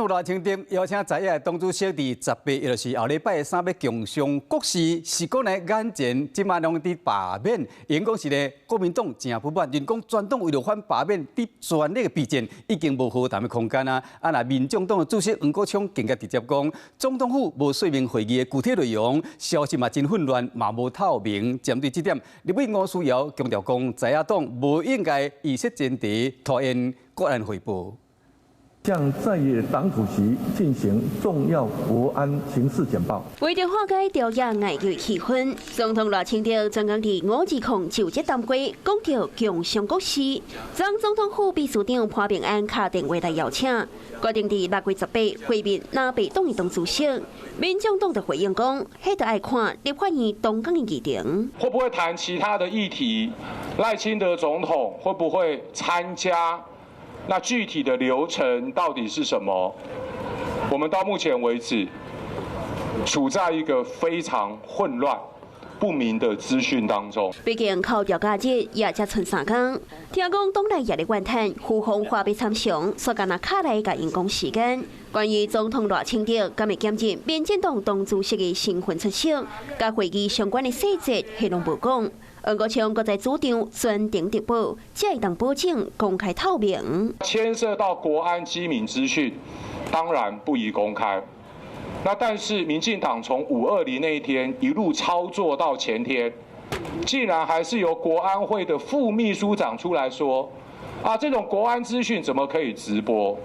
热清点邀请在野党主席伫18，也就是后礼拜三要共襄国事，是讲呢眼前即马拢伫罢免，因讲是呢国民党正不满，因讲全党为了反罢免，伫全力备战，已经无好谈的空间啊！那民众党的主席黄国昌更加直接讲，总统府无说明会议的具体内容，消息嘛真混乱，嘛无透明。针对这点，立委吴思瑶强调讲，在野党无应该以色前提拖延国安汇报。 向在野党主席进行重要国安情势简报。为着化解调查危机气氛，总统赖清德专讲伫520就职谈会，讲到共襄国事，让总统府秘书长潘平安敲电话来邀请，决定伫6月18会面南北党的党主席。民众党的回应讲，迄得爱看立法院东港的议程，会不会谈其他的议题？赖清德总统会不会参加？ 那具体的流程到底是什么？我们到目前为止处在一个非常混乱、不明的资讯当中。毕竟靠调假日也才剩3天，听讲党内也在怨叹护航话被参详，所以拿卡来甲因讲时间。关于总统赖清德敢会检进民进党党主席的身份出席，甲会议相关的细节，迄拢无讲。 黄国昌阁在主张专程直播，才会当保证公开透明。牵涉到国安机密资讯，当然不宜公开。那但是民进党从520那一天一路操作到前天，竟然还是由国安会的副秘书长出来说，这种国安资讯怎么可以直播？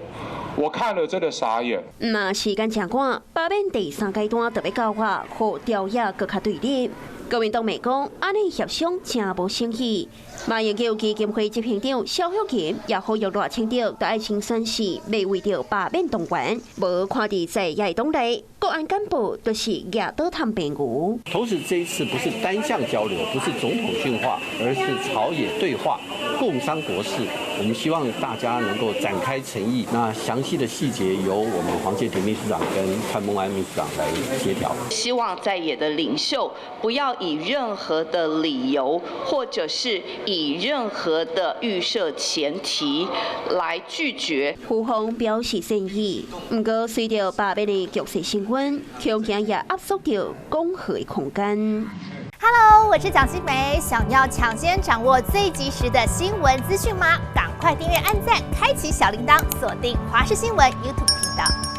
我看了真的傻眼。那时间真赶，罢免第3阶段特别计划和调查更加对立。 国民党美讲，安尼协商真无诚意。马英九基金会执行长萧玉琴也呼吁赖清德在爱情宣誓，未为着罢免党员，无看伫在野党内，国安干部都是压倒谈平牛。同时，这一次不是单向交流，不是总统训话，而是朝野对话，共商国事。我们希望大家能够展开诚意。那详细的细节由我们黄介庭秘书长跟蔡孟安秘书长来协调。希望在野的领袖不要以任何的理由，或者是以任何的预设前提来拒绝。胡红表示善意，不过随着罢免的局势升温，恐惊也压缩到讲和的空间。 Hello， 我是蒋欣梅。想要抢先掌握最及时的新闻资讯吗？赶快订阅、按赞、开启小铃铛，锁定华视新闻 YouTube 频道。